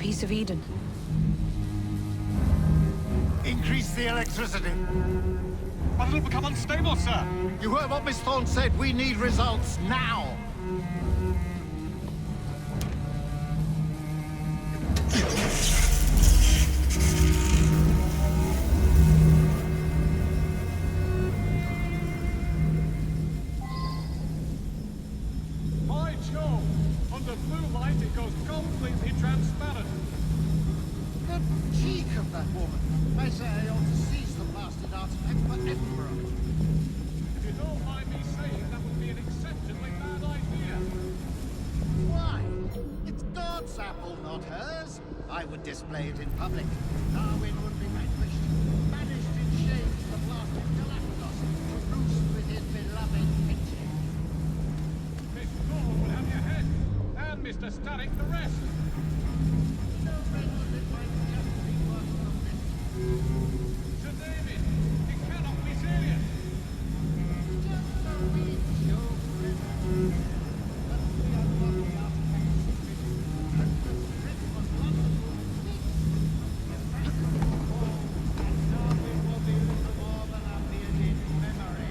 piece of Eden. Increase the electricity. But it'll become unstable, sir. You heard what Miss Thorne said. We need results now. By Jove! Under blue light, it goes completely transparent. The cheek of that woman. I say I ought to seize the blasted artifact for Edinburgh. If you don't mind me saying, that would be an exceptionally bad idea. Why? It's God's apple, not hers. I would display it in public. Darwin would be vanquished, banished in shame to the blasted Galapagos, to roost with his beloved pigeon. Miss Thorne would have your head, and Mr. Static the rest. No record it might just be one of this. Sir David, it cannot be serious. Just a wee joke, River. But we unlock the artifact's secret, and the script was wonderful. The effect of the fall, and Darwin will be little more than a bearded memory.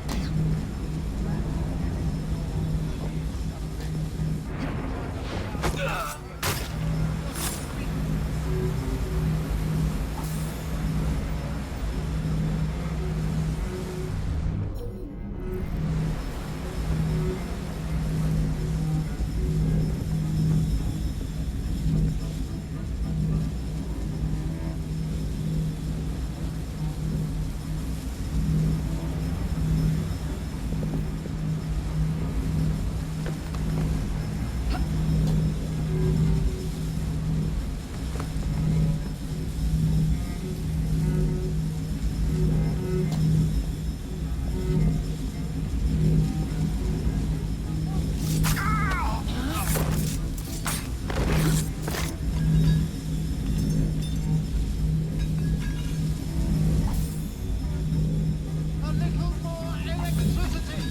A little more electricity!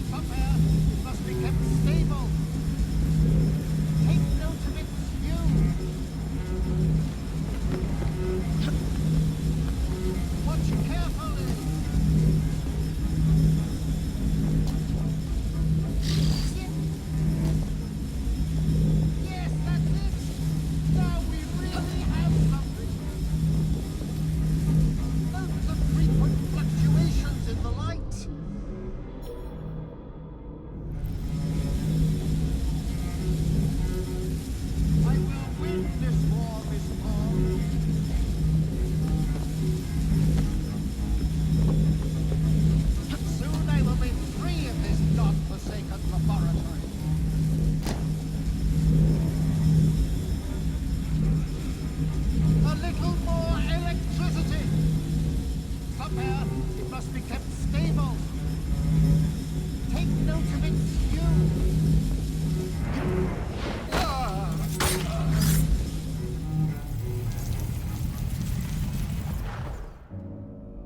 Somewhere it must be kept stable. Take note of its hue. Watch carefully. Yes, that's it. Now we really have something. Note the frequent fluctuations in the light. I will win this war, Miss Thorne. Soon I will be free of this god-forsaken laboratory. A little more electricity. Somewhere it must be kept stable. Take note of its hue.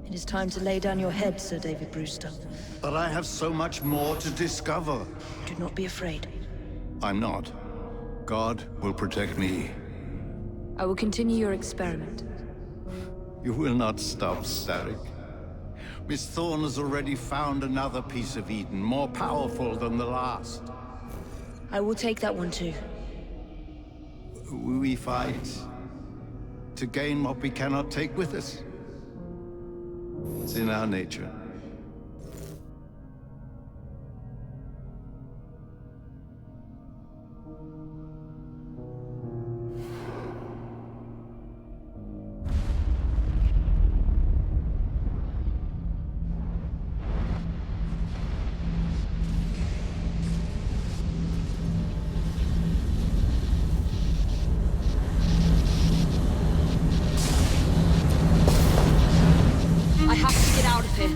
It is time to lay down your head, Sir David Brewster. But I have so much more to discover. Do not be afraid. I'm not. God will protect me. I will continue your experiment. You will not stop, Static. Miss Thorne has already found another piece of Eden, more powerful than the last. I will take that one too. We fight to gain what we cannot take with us. It's in our nature. I have to get out of here,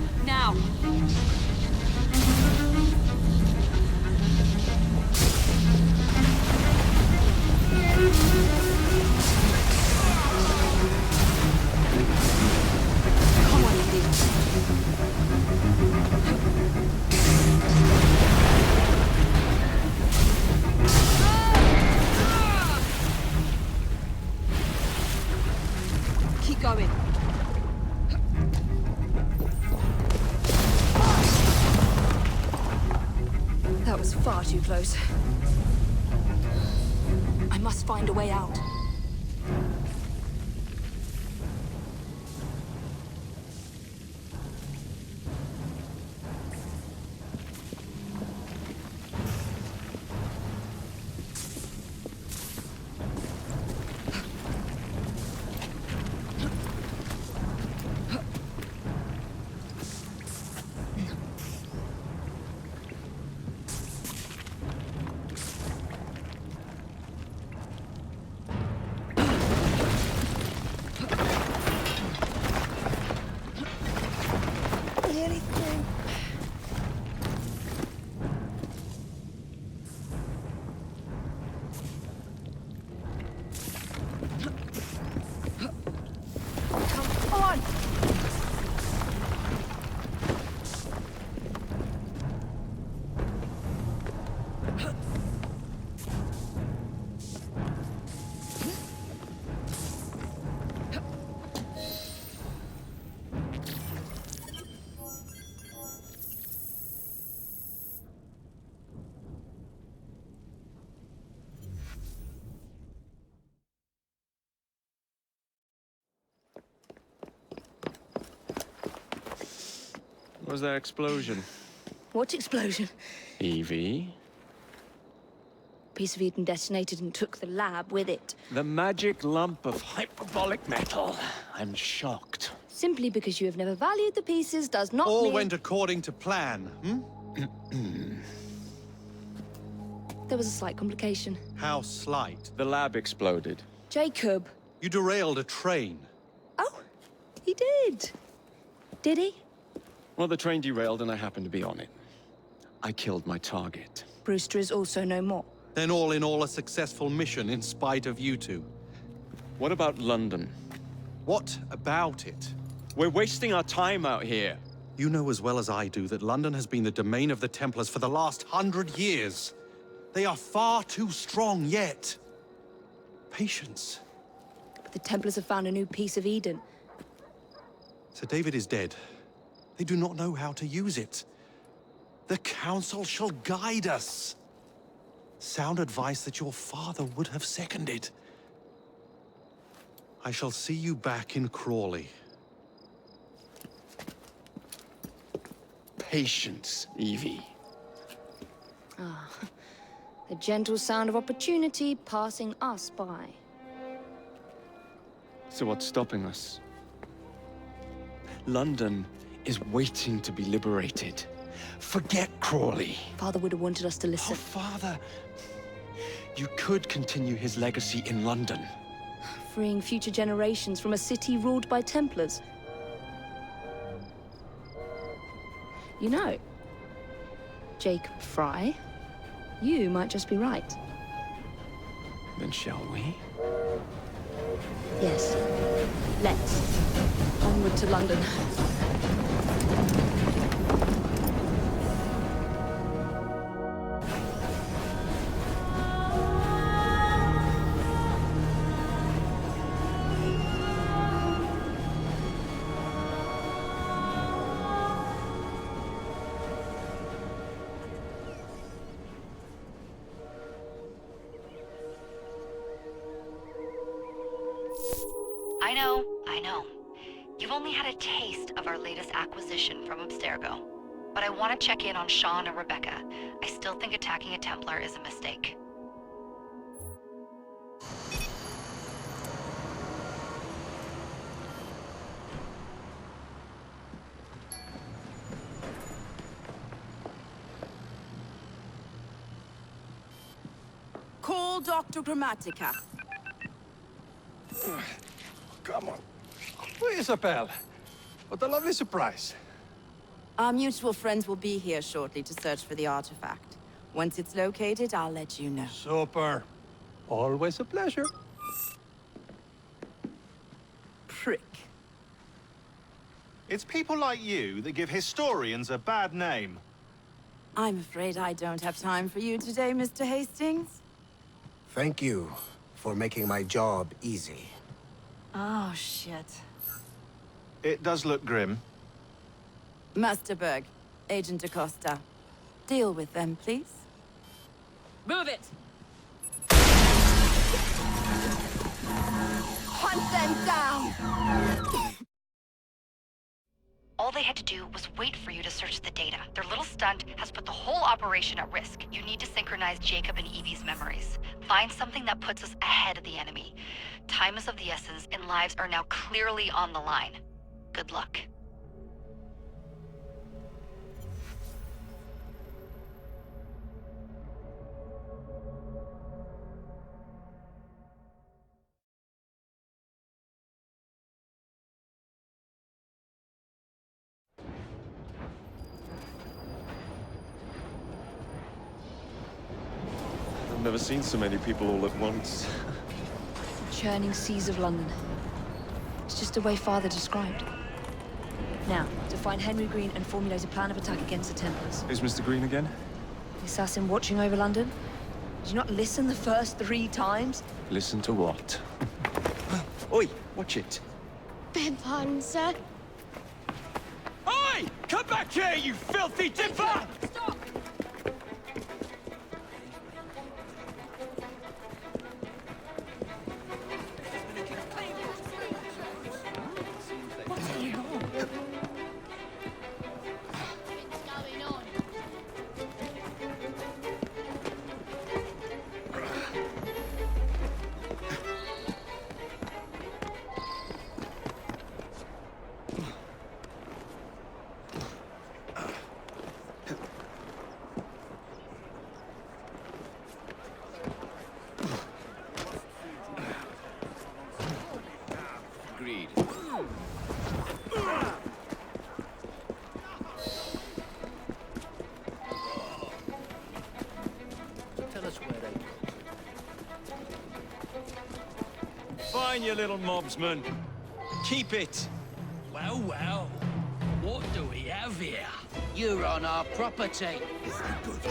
going. That was far too close. I must find a way out. What was that explosion? What explosion? Evie? Piece of Eden detonated and took the lab with it. The magic lump of hyperbolic metal. I'm shocked. Simply because you have never valued the pieces does not All mean... went according to plan, There was a slight complication. How slight. The lab exploded. Jacob. You derailed a train. Oh, he did. Did he? Well, the train derailed and I happened to be on it. I killed my target. Brewster is also no more. Then all in all a successful mission in spite of you two. What about London? What about it? We're wasting our time out here. You know as well as I do that London has been the domain of the Templars for the last 100 years. They are far too strong yet. Patience. But the Templars have found a new piece of Eden. Sir David is dead. They do not know how to use it. The Council shall guide us. Sound advice that your father would have seconded. I shall see you back in Crawley. Patience, Evie. The gentle sound of opportunity passing us by. So what's stopping us? London is waiting to be liberated. Forget Crawley. Father would have wanted us to Oh, listen. Father. You could continue his legacy in London. Freeing future generations from a city ruled by Templars. You know, Jacob Fry, you might just be right. Then shall we? Yes. Let's. Onward to London. I know. You've only had a taste of our latest acquisition from Abstergo. But I want to check in on Sean and Rebecca. I still think attacking a Templar is a mistake. Call Dr. Grammatica. Come on. Isabel. What a lovely surprise. Our mutual friends will be here shortly to search for the artifact. Once it's located, I'll let you know. Super. Always a pleasure. Prick. It's people like you that give historians a bad name. I'm afraid I don't have time for you today, Mr. Hastings. Thank you for making my job easy. Oh, shit. It does look grim. Master Berg, Agent Acosta. Deal with them, please. Move it! Hunt them down! All they had to do was wait for you to search the data. Their little stunt has put the whole operation at risk. You need to synchronize Jacob and Evie's memories. Find something that puts us ahead of the enemy. Time is of the essence, and lives are now clearly on the line. Good luck. I've never seen so many people all at once. Churning seas of London. It's just the way Father described. Now, to find Henry Green and formulate a plan of attack against the Templars. Is Mr. Green again? The assassin watching over London? Did you not listen the first 3 times? Listen to what? Oi, watch it. Beg pardon, sir. Oi! Come back here, you filthy dipper! Stop! What's going on? Agreed. Tell us where they Fine, you little mobsman. Keep it. Well, well. What do we have here? You're on our property.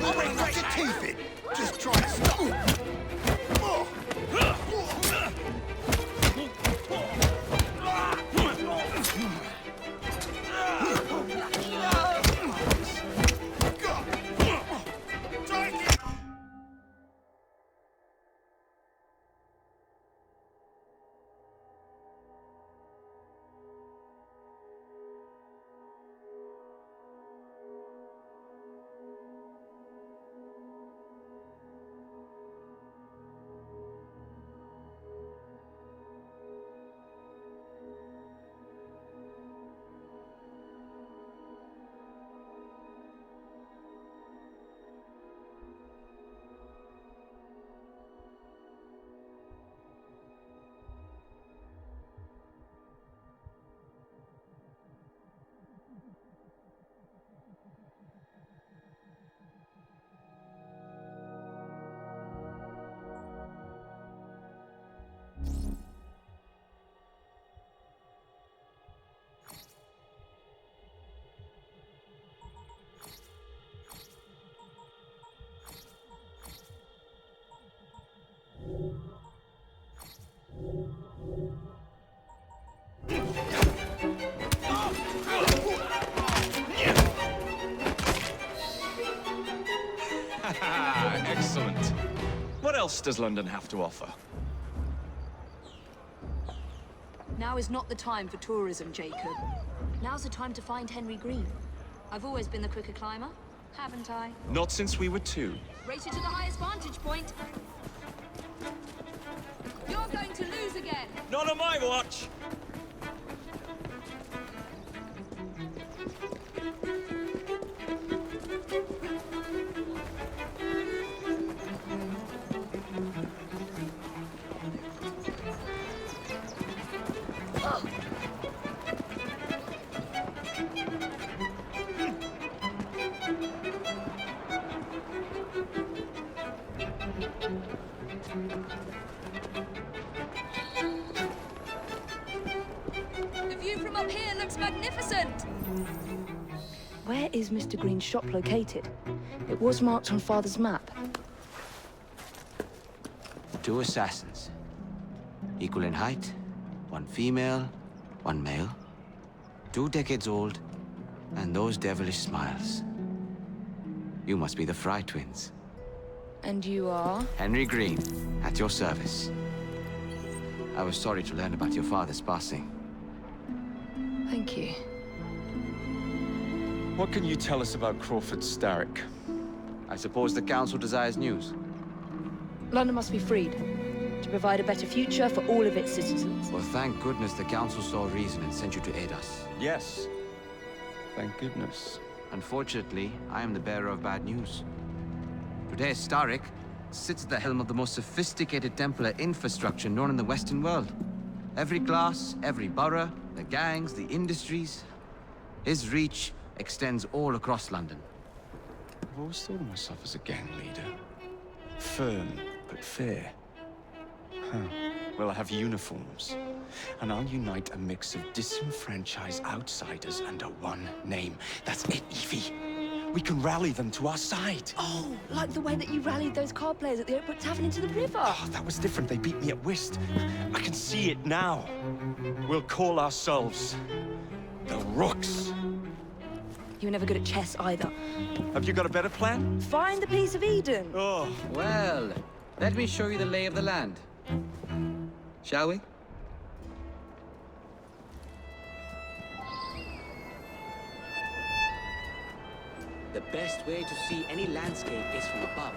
I'll cut your teeth in. Just try to stop. Excellent. What else does London have to offer? Now is not the time for tourism, Jacob. Now's the time to find Henry Green. I've always been the quicker climber, haven't I? Not since we were 2. Race you to the highest vantage point. You're going to lose again. Not on my watch! The view from up here looks magnificent. Where is Mr. Green's shop located? It was marked on Father's map. 2 assassins. Equal in height. 1 female, 1 male. 2 decades old, and those devilish smiles. You must be the Fry twins. And you are? Henry Green, at your service. I was sorry to learn about your father's passing. Thank you. What can you tell us about Crawford Starrick? I suppose the Council desires news. London must be freed to provide a better future for all of its citizens. Well, thank goodness the Council saw reason and sent you to aid us. Yes. Thank goodness. Unfortunately, I am the bearer of bad news. Today, Starrick sits at the helm of the most sophisticated Templar infrastructure known in the Western world. Every class, every borough, the gangs, the industries. His reach extends all across London. I've always thought of myself as a gang leader. Firm, but fair. Huh. Well, I have uniforms. And I'll unite a mix of disenfranchised outsiders under one name. That's it, Evie. We can rally them to our side. Oh, like the way that you rallied those card players at the Oakbrook Tavern into the river. Oh, that was different. They beat me at whist. I can see it now. We'll call ourselves the Rooks. You were never good at chess either. Have you got a better plan? Find the piece of Eden. Oh. Well, let me show you the lay of the land. Shall we? The best way to see any landscape is from above.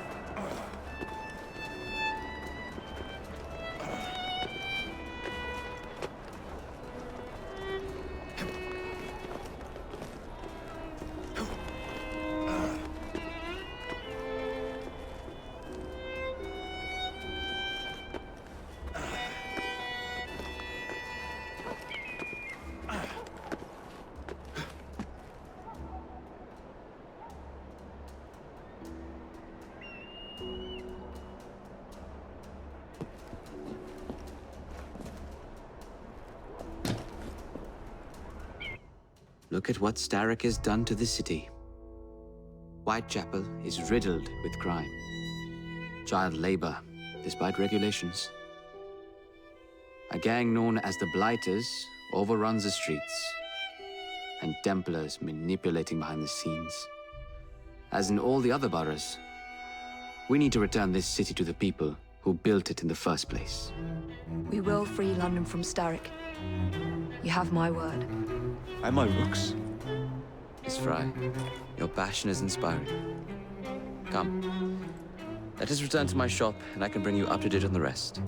Look at what Starrick has done to the city. Whitechapel is riddled with crime. Child labor, despite regulations. A gang known as the Blighters overruns the streets, and Templars manipulating behind the scenes. As in all the other boroughs, we need to return this city to the people who built it in the first place. We will free London from Starrick. You have my word. And my Rooks. Miss Fry, your passion is inspiring. Come, let us return to my shop, and I can bring you up to date on the rest.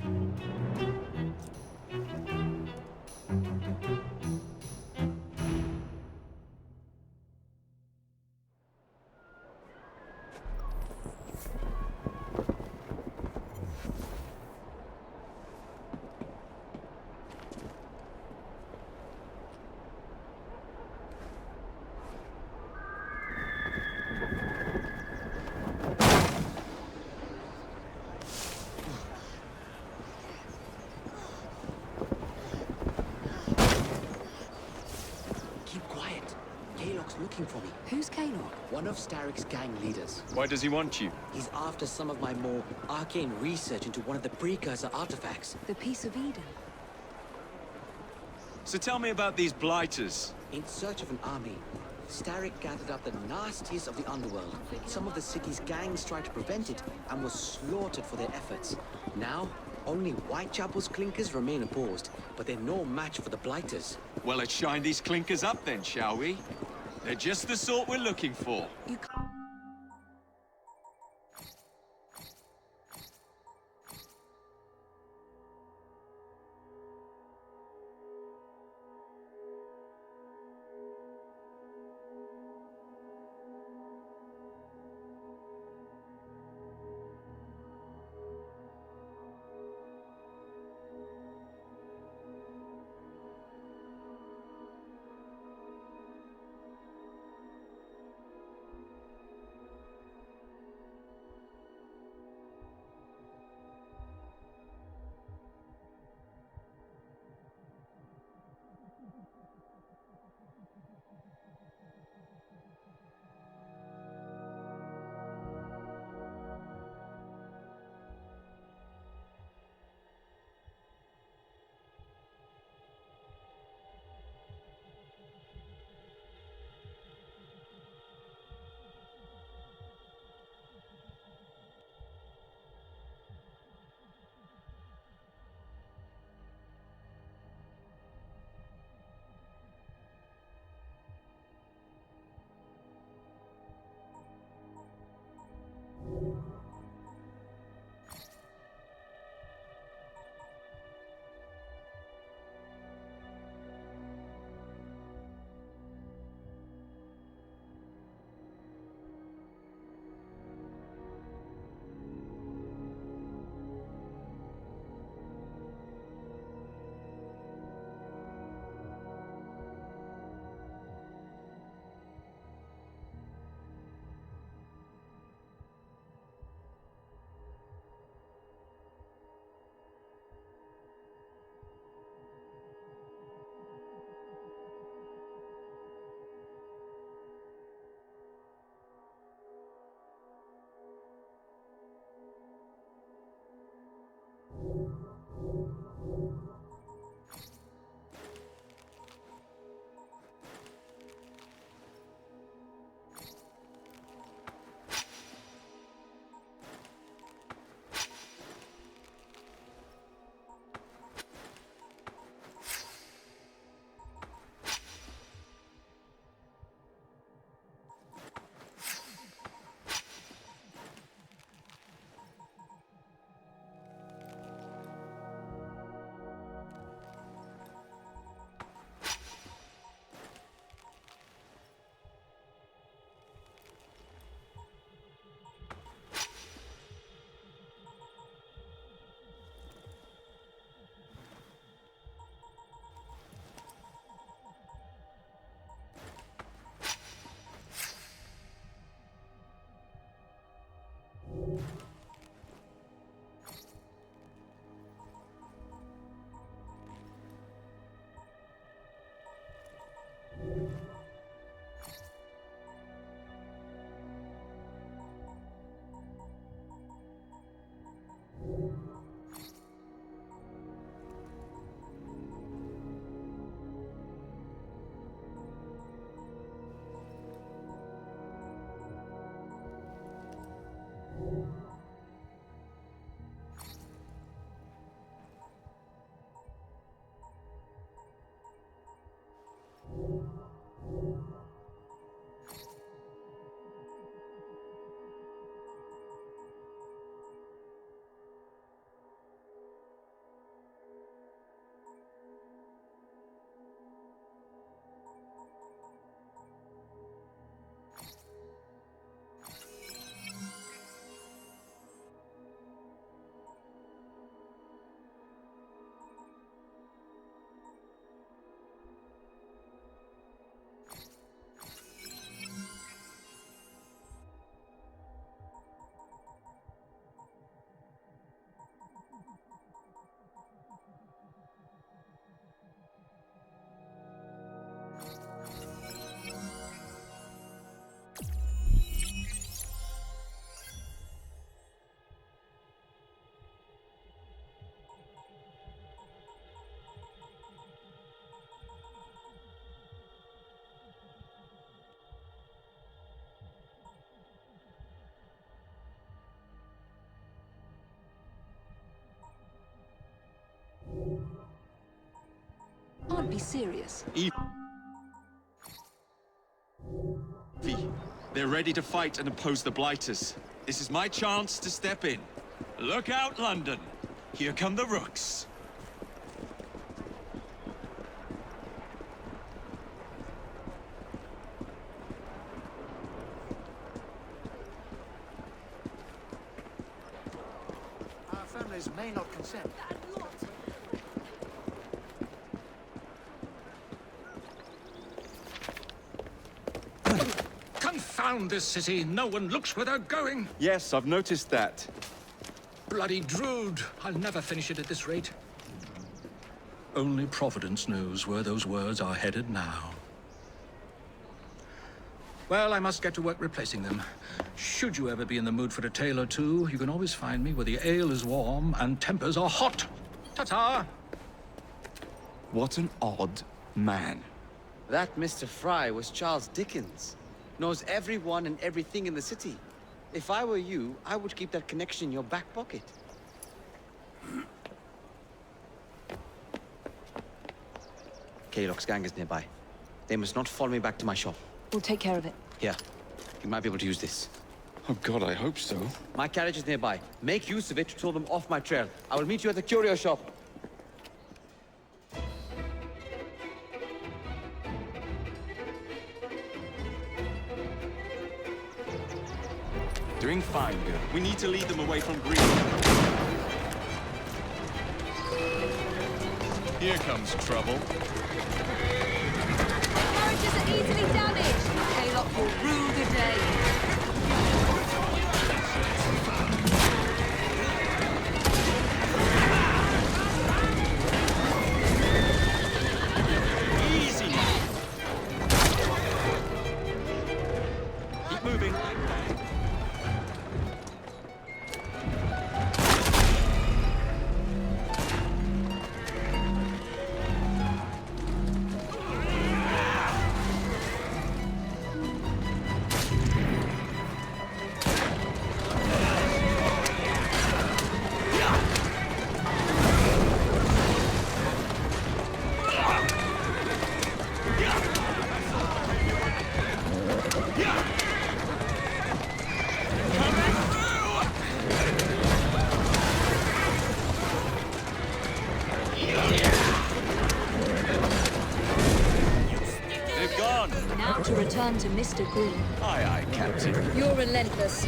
Looking for me. Who's Kalog? One of Starrick's gang leaders. Why does he want you? He's after some of my more arcane research into one of the precursor artifacts. The piece of Eden. So tell me about these Blighters. In search of an army, Starrick gathered up the nastiest of the underworld. Some of the city's gangs tried to prevent it and were slaughtered for their efforts. Now, only Whitechapel's clinkers remain opposed, but they're no match for the Blighters. Well, let's shine these clinkers up then, shall we? They're just the sort we're looking for. Can't be serious. Evie, they're ready to fight and oppose the Blighters. This is my chance to step in. Look out, London. Here come the Rooks. Our families may not consent. Confound this city! No one looks where they're going! Yes, I've noticed that. Bloody Drood! I'll never finish it at this rate. Only Providence knows where those words are headed now. Well, I must get to work replacing them. Should you ever be in the mood for a tale or two, you can always find me where the ale is warm and tempers are hot. Ta-ta! What an odd man. That Mr. Fry was Charles Dickens. Knows everyone and everything in the city. If I were you, I would keep that connection in your back pocket. Kaylock's gang is nearby. They must not follow me back to my shop. We'll take care of it. Here, you might be able to use this. Oh God, I hope so. My carriage is nearby. Make use of it to throw them off my trail. I will meet you at the curio shop. Doing fine, girl. We need to lead them away from Green. Here comes trouble. Carriages are easily damaged. Kaylock will rue the day. Easy. Keep moving. return to Mr. Green. Aye, aye, Captain. You're relentless.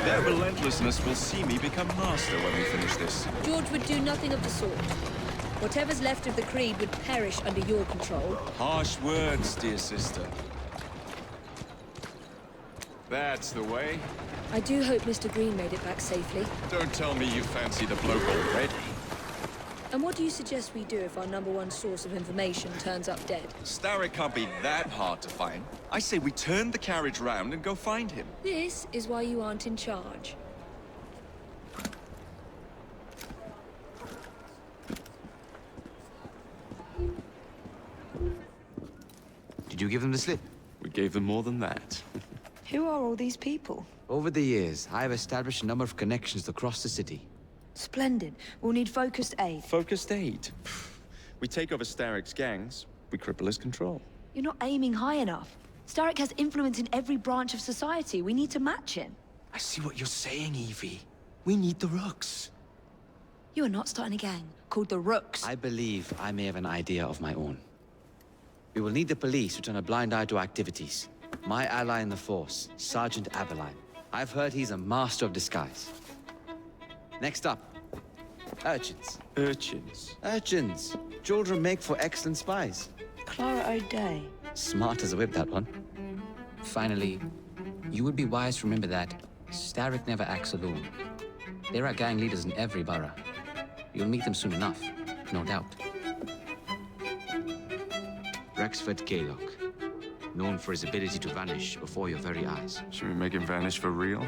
Their relentlessness will see me become master when we finish this. George would do nothing of the sort. Whatever's left of the Creed would perish under your control. Harsh words, dear sister. That's the way. I do hope Mr. Green made it back safely. Don't tell me you fancy the bloke already. And what do you suggest we do if our #1 source of information turns up dead? Starrick can't be that hard to find. I say we turn the carriage round and go find him. This is why you aren't in charge. Did you give them the slip? We gave them more than that. Who are all these people? Over the years, I have established a number of connections across the city. Splendid. We'll need focused aid. Focused aid. We take over Starrick's gangs, we cripple his control. You're not aiming high enough. Starrick has influence in every branch of society. We need to match him. I see what you're saying, Evie. We need the Rooks. You are not starting a gang called the Rooks. I believe I may have an idea of my own. We will need the police to turn a blind eye to activities. My ally in the force, Sergeant Aberline. I've heard he's a master of disguise. Next up, urchins. Urchins? Urchins. Children make for excellent spies. Clara O'Day. Smart as a whip, that one. Finally, you would be wise to remember that Starrick never acts alone. There are gang leaders in every borough. You'll meet them soon enough, no doubt. Rexford Kaylock, known for his ability to vanish before your very eyes. Should we make him vanish for real?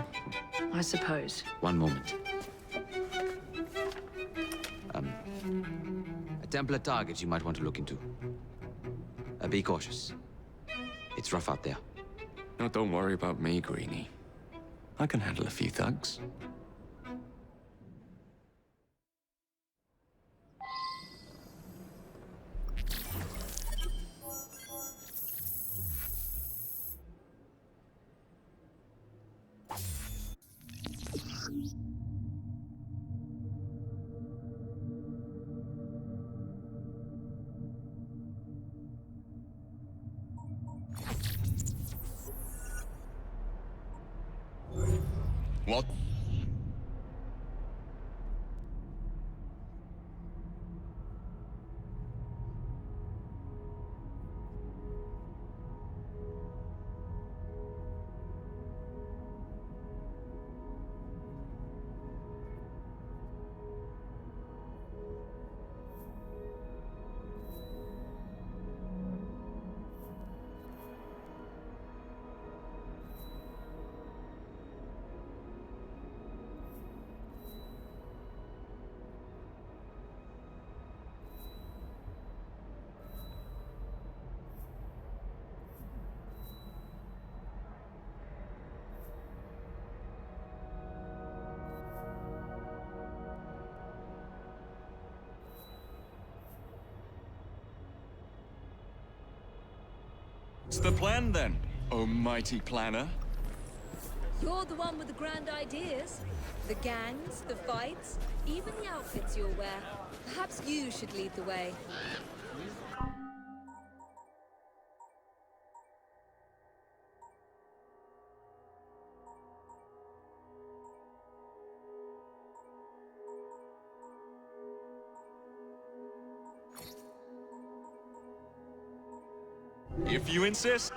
I suppose. One moment. A Templar target you might want to look into. Be cautious. It's rough out there. No, don't worry about me, Greenie. I can handle a few thugs. What? What's the plan then, oh mighty planner? You're the one with the grand ideas. The gangs, the fights, even the outfits you'll wear. Perhaps you should lead the way. If you insist.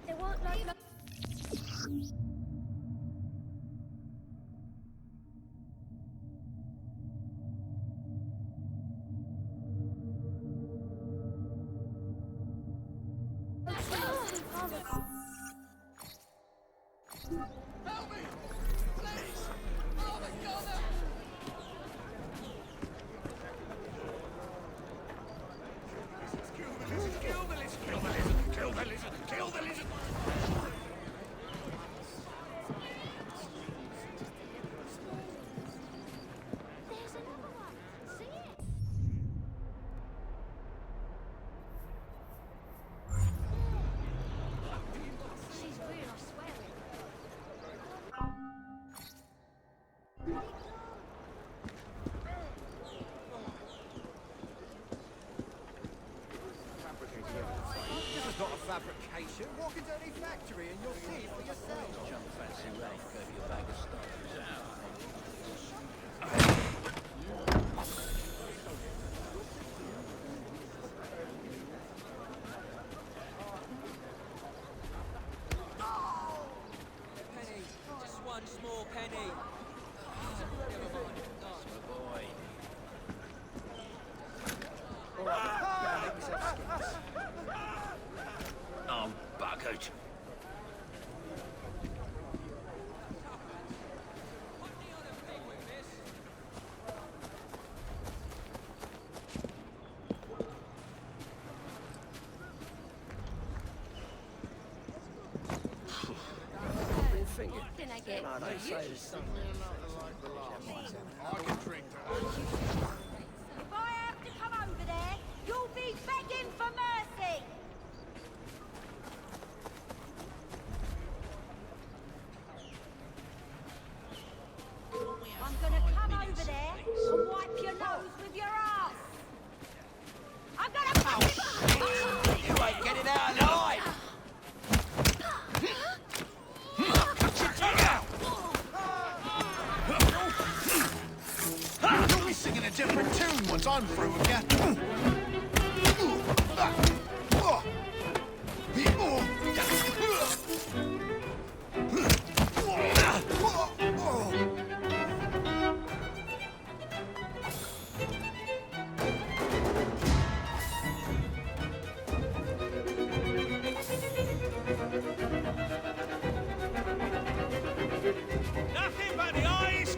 There weren't like no... Help me! Please! Oh my God! Kill the lizard! Kill the lizard! Kill the lizard! Kill the lizard! Kill the lizard! There's another one. See it? It's not a fabrication. Walk into any factory and you'll see it for yourself. Penny, just one small penny. Never mind. I'm buggered. Can I get No, they say there's something. I can drink to that. If I have to come over there, you'll be begging for mercy! I'm gonna come over there and wipe your nose with your ass! I'm gonna You ain't getting out alive! You'll be singing a different tune once I'm through with you. Nothing but the eyes.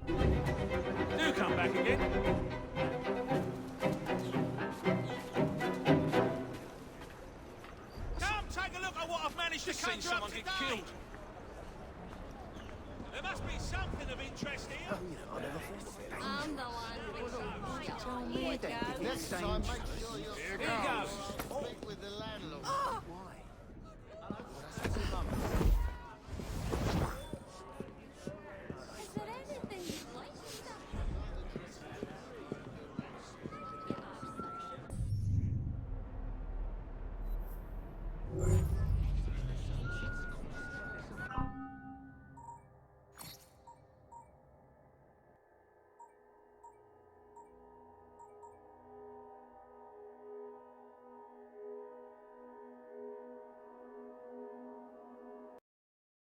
Do come back again. Come take a look at what I've managed to conjure up today. Killed. There must be something of interest here. I'm the one with the Next time, make sure you're... Here goes.